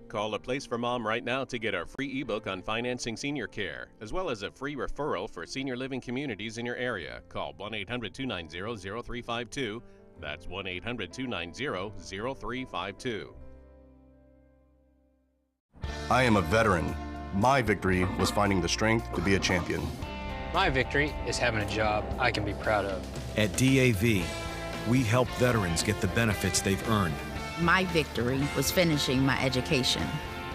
Call A Place for Mom right now to get our free ebook on financing senior care, as well as a free referral for senior living communities in your area. Call 1-800-290-0352. That's 1-800-290-0352. I am a veteran. My victory was finding the strength to be a champion. My victory is having a job I can be proud of. At DAV, we help veterans get the benefits they've earned. My victory was finishing my education.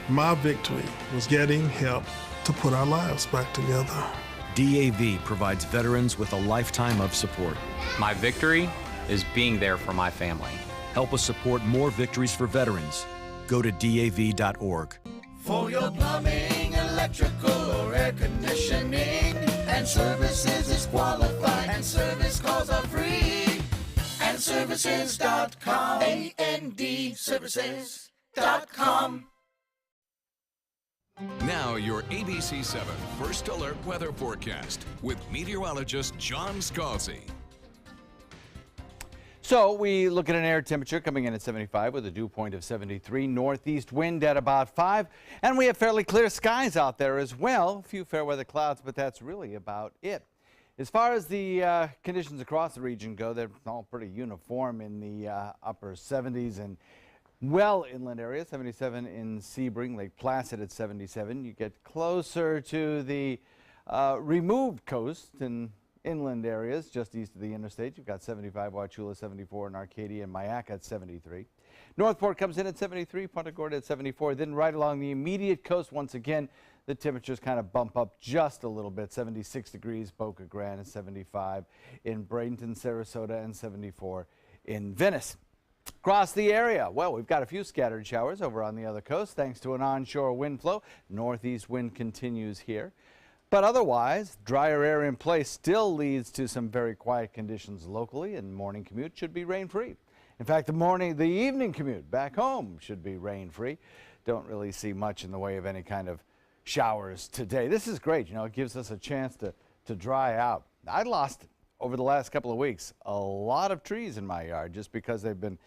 My victory was getting help to put our lives back together. DAV provides veterans with a lifetime of support. My victory is being there for my family. Help us support more victories for veterans. Go to DAV.org. For your plumbing, electrical, or air conditioning, and services is qualified, and service calls are free. And services.com, A-N-D, services.com. Now your ABC 7 First Alert Weather Forecast with meteorologist John Scalzi. So we look at an air temperature coming in at 75 with a dew point of 73, northeast wind at about 5, and we have fairly clear skies out there as well. A few fair weather clouds, but that's really about it. As far as the conditions across the region go, they're all pretty uniform in the upper 70s and well inland areas, 77 in Sebring, Lake Placid at 77. You get closer to the removed coast and inland areas just east of the interstate. You've got 75, Wauchula 74, and Arcadia and Mayaca at 73. Northport comes in at 73, Punta Gorda at 74. Then right along the immediate coast once again, the temperatures kind of bump up just a little bit. 76 degrees Boca Grande and 75 in Bradenton, Sarasota, and 74 in Venice. Across the area, well, we've got a few scattered showers over on the other coast thanks to an onshore wind flow. Northeast wind continues here. But otherwise, drier air in place still leads to some very quiet conditions locally, and morning commute should be rain-free. In fact, the evening commute back home should be rain-free. Don't really see much in the way of any kind of showers today. This is great. You know, it gives us a chance to dry out. I lost, over the last couple of weeks, a lot of trees in my yard just because they've been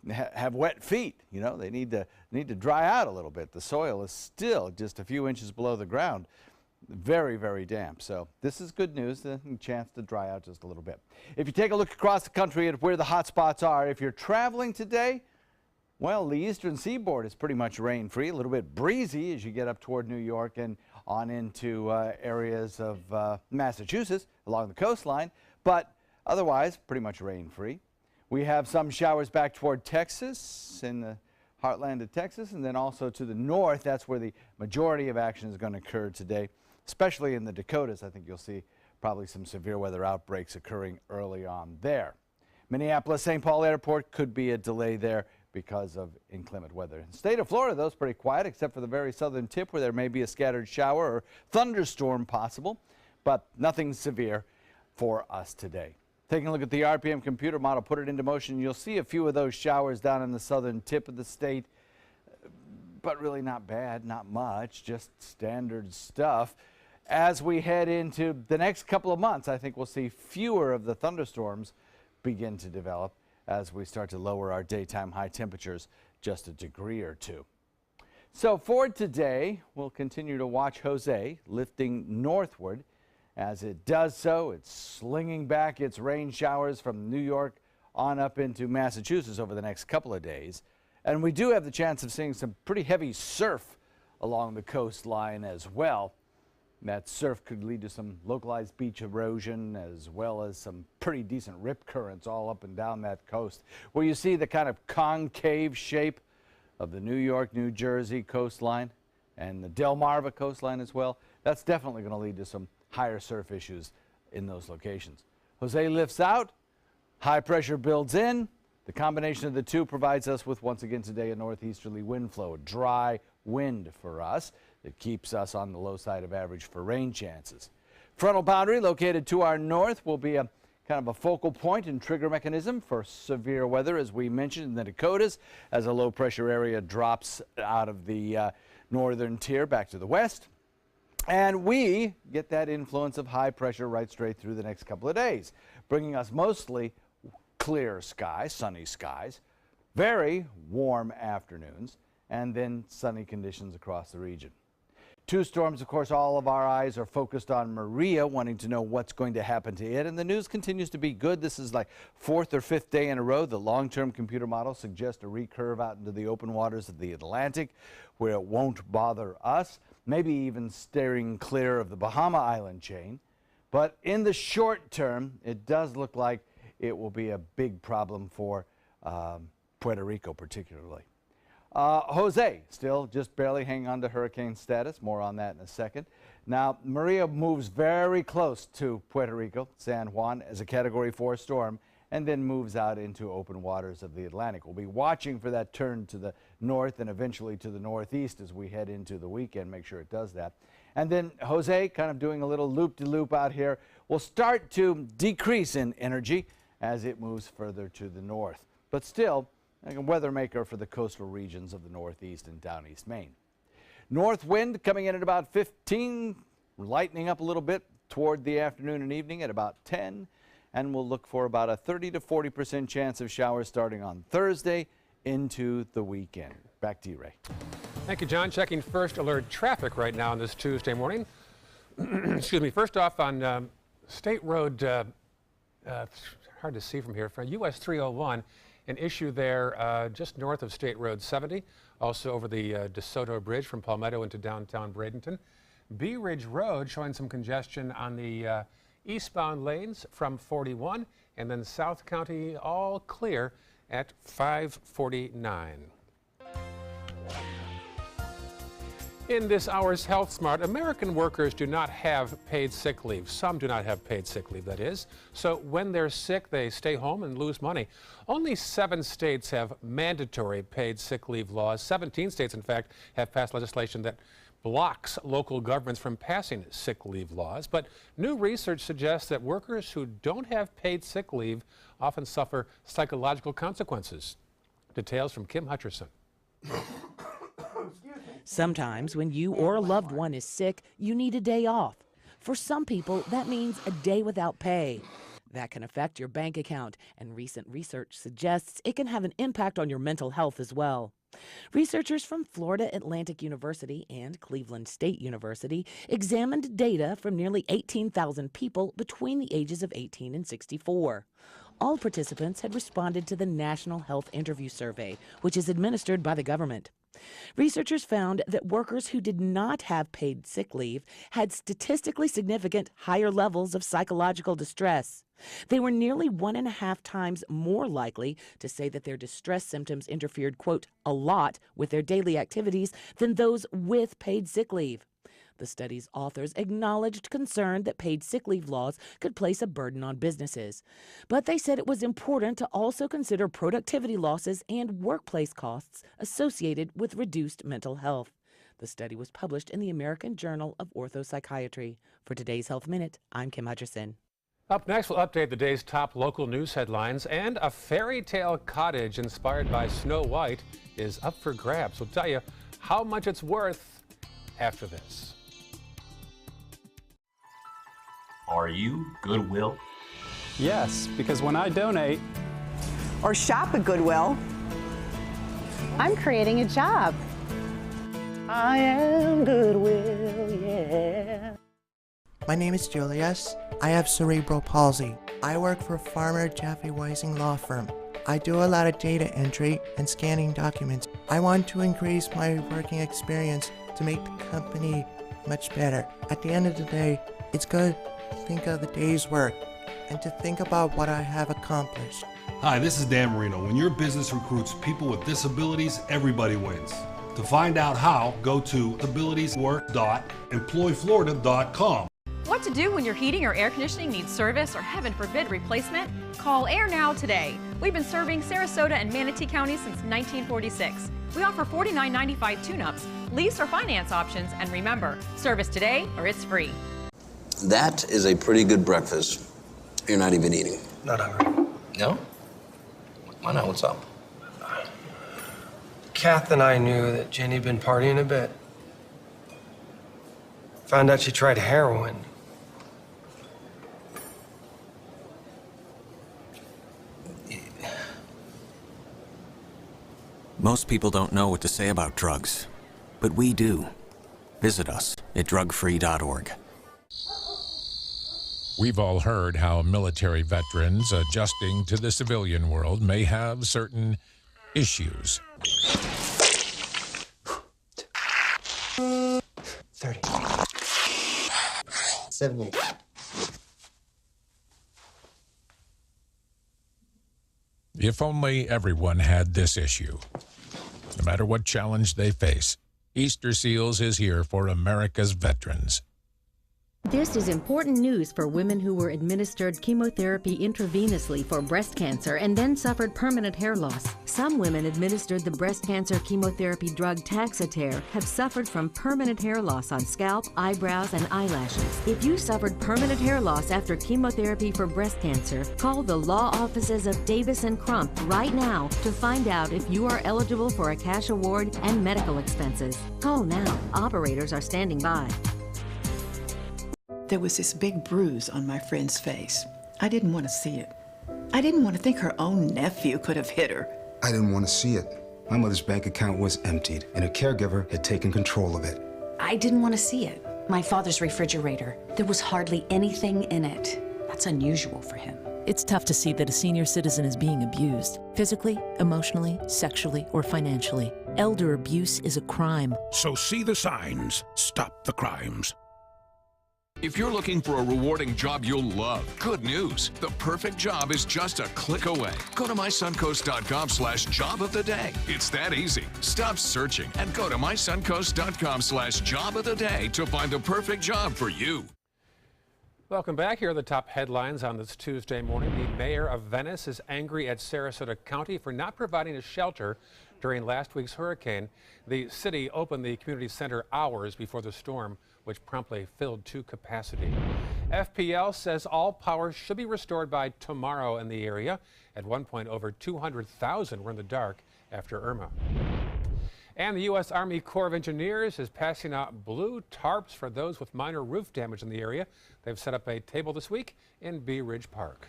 have wet feet. You know, they need to dry out a little bit. The soil is still just a few inches below the ground. Very, very damp. So this is good news, the chance to dry out just a little bit. If you take a look across the country at where the hot spots are, if you're traveling today, well, the eastern seaboard is pretty much rain-free, a little bit breezy as you get up toward New York and on into areas of Massachusetts along the coastline, but otherwise pretty much rain-free. We have some showers back toward Texas, in the heartland of Texas, and then also to the north. That's where the majority of action is going to occur today, especially in the Dakotas. I think you'll see probably some severe weather outbreaks occurring early on there. Minneapolis-St. Paul Airport could be a delay there because of inclement weather. In the state of Florida, though, it's pretty quiet, except for the very southern tip where there may be a scattered shower or thunderstorm possible, but nothing severe for us today. Taking a look at the RPM computer model, put it into motion, you'll see a few of those showers down in the southern tip of the state, but really not bad, not much, just standard stuff. As we head into the next couple of months, I think we'll see fewer of the thunderstorms begin to develop as we start to lower our daytime high temperatures just a degree or two. So for today, we'll continue to watch Jose lifting northward. As it does so, it's slinging back its rain showers from New York on up into Massachusetts over the next couple of days. And we do have the chance of seeing some pretty heavy surf along the coastline as well. That surf could lead to some localized beach erosion as well as some pretty decent rip currents all up and down that coast, where you see the kind of concave shape of the New York, New Jersey coastline and the Delmarva coastline as well. That's definitely going to lead to some higher surf issues in those locations. Jose lifts out, high pressure builds in. The combination of the two provides us with, once again today, a northeasterly wind flow, a dry wind for us that keeps us on the low side of average for rain chances. Frontal boundary located to our north will be a kind of a focal point and trigger mechanism for severe weather, as we mentioned, in the Dakotas, as a low pressure area drops out of the northern tier back to the west. And we get that influence of high pressure right straight through the next couple of days, bringing us mostly clear skies, sunny skies, very warm afternoons, and then sunny conditions across the region. Two storms, of course, all of our eyes are focused on Maria, wanting to know what's going to happen to it. And the news continues to be good. This is like fourth or fifth day in a row. The long-term computer model suggests a recurve out into the open waters of the Atlantic, where it won't bother us, maybe even steering clear of the Bahama Island chain. But in the short term, it does look like it will be a big problem for Puerto Rico particularly. Jose still just barely hanging on to hurricane status. More on that in a second. Now, Maria moves very close to Puerto Rico, San Juan, as a Category 4 storm, and then moves out into open waters of the Atlantic. We'll be watching for that turn to the north and eventually to the northeast as we head into the weekend. Make sure it does that. And then Jose, kind of doing a little loop-de-loop out here, will start to decrease in energy as it moves further to the north. But still, a weather maker for the coastal regions of the northeast and down East Maine. North wind coming in at about 15, lightening up a little bit toward the afternoon and evening at about 10. And we'll look for about a 30 to 40% chance of showers starting on Thursday into the weekend. Back to you, Ray. Thank you, John. Checking first alert traffic right now on this Tuesday morning. Excuse me. First off on State Road, hard to see from here, for US 301, an issue there just north of State Road 70, also over the DeSoto Bridge from Palmetto into downtown Bradenton. Bee Ridge Road showing some congestion on the eastbound lanes from 41, and then South County all clear at 549. In this hour's Health Smart, American workers do not have paid sick leave. Some do not have paid sick leave, that is. So when they're sick, they stay home and lose money. Only 7 states have mandatory paid sick leave laws. 17 states, in fact, have passed legislation that blocks local governments from passing sick leave laws. But new research suggests that workers who don't have paid sick leave often suffer psychological consequences. Details from Kim Hutcherson. Sometimes when you or a loved one is sick, you need a day off. For some people, that means a day without pay. That can affect your bank account, and recent research suggests it can have an impact on your mental health as well. Researchers from Florida Atlantic University and Cleveland State University examined data from nearly 18,000 people between the ages of 18 and 64. All participants had responded to the National Health Interview Survey, which is administered by the government. Researchers found that workers who did not have paid sick leave had statistically significant higher levels of psychological distress. They were nearly 1.5 times more likely to say that their distress symptoms interfered, quote, a lot with their daily activities than those with paid sick leave. The study's authors acknowledged concern that paid sick leave laws could place a burden on businesses. But they said it was important to also consider productivity losses and workplace costs associated with reduced mental health. The study was published in the American Journal of Orthopsychiatry. For today's Health Minute, I'm Kim Hutcherson. Up next, we'll update the day's top local news headlines, and a fairy tale cottage inspired by Snow White is up for grabs. We'll tell you how much it's worth after this. Are you Goodwill? Yes, because when I donate or shop at Goodwill, I'm creating a job. I am Goodwill, yeah. My name is Julius. I have cerebral palsy. I work for Farmer Jeffy Weising Law Firm. I do a lot of data entry and scanning documents. I want to increase my working experience to make the company much better. At the end of the day, it's good to think of the day's work and to think about what I have accomplished. Hi, this is Dan Marino. When your business recruits people with disabilities, everybody wins. To find out how, go to abilitieswork.employflorida.com. What to do when your heating or air conditioning needs service or, heaven forbid, replacement? Call Air Now today. We've been serving Sarasota and Manatee County since 1946. We offer $49.95 tune-ups, lease or finance options, and remember, service today or it's free. That is a pretty good breakfast. You're not even eating. Not hungry. No? Why not? What's up? Kath and I knew that Jenny'd been partying a bit. Found out she tried heroin. Most people don't know what to say about drugs, but we do. Visit us at drugfree.org. We've all heard how military veterans adjusting to the civilian world may have certain issues. 30. 78. If only everyone had this issue. No matter what challenge they face, Easter Seals is here for America's veterans. This is important news for women who were administered chemotherapy intravenously for breast cancer and then suffered permanent hair loss. Some women administered the breast cancer chemotherapy drug Taxotere have suffered from permanent hair loss on scalp, eyebrows, and eyelashes. If you suffered permanent hair loss after chemotherapy for breast cancer, call the law offices of Davis & Crump right now to find out if you are eligible for a cash award and medical expenses. Call now. Operators are standing by. There was this big bruise on my friend's face. I didn't want to see it. I didn't want to think her own nephew could have hit her. I didn't want to see it. My mother's bank account was emptied, and a caregiver had taken control of it. I didn't want to see it. My father's refrigerator, there was hardly anything in it. That's unusual for him. It's tough to see that a senior citizen is being abused, physically, emotionally, sexually, or financially. Elder abuse is a crime. So see the signs. Stop the crimes. If you're looking for a rewarding job you'll love, good news. The perfect job is just a click away. Go to mysuncoast.com/job of the day. It's that easy. Stop searching and go to mysuncoast.com/job of the day to find the perfect job for you. Welcome back. Here are the top headlines on this Tuesday morning. The mayor of Venice is angry at Sarasota County for not providing a shelter during last week's hurricane. The city opened the community center hours before the storm, which promptly filled to capacity. FPL says all power should be restored by tomorrow in the area. At one point, over 200,000 were in the dark after Irma. And the U.S. Army Corps of Engineers is passing out blue tarps for those with minor roof damage in the area. They've set up a table this week in Bee Ridge Park.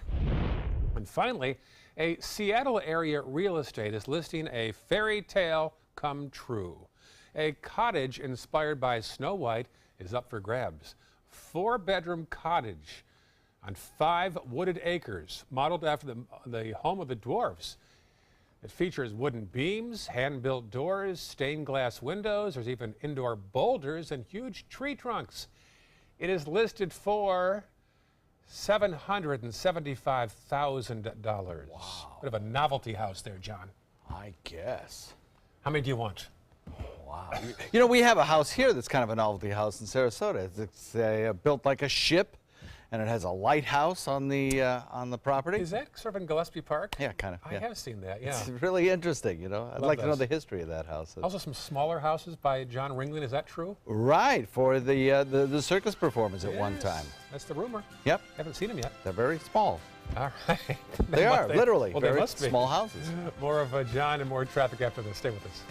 And finally, a Seattle area real estate is listing a fairy tale come true. A cottage inspired by Snow White is up for grabs. 4-bedroom cottage on 5 wooded acres, modeled after the home of the dwarfs. It features wooden beams, hand-built doors, stained glass windows. There's even indoor boulders and huge tree trunks. It is listed for $775,000. Wow. Bit of a novelty house there, John. I guess. How many do you want? Wow. You know, we have a house here that's kind of a novelty house in Sarasota. It's built like a ship, and it has a lighthouse on the property. Is that sort of in Gillespie Park? Yeah, kind of. I have seen that, yeah. It's really interesting, you know. I'd like to know the history of that house. Also some smaller houses by John Ringling, is that true? Right, for the circus performance at one time. That's the rumor. Yep. Haven't seen them yet. They're very small. All right. They are, literally, well, very they must be. small houses. More of John and more traffic after this. Stay with us.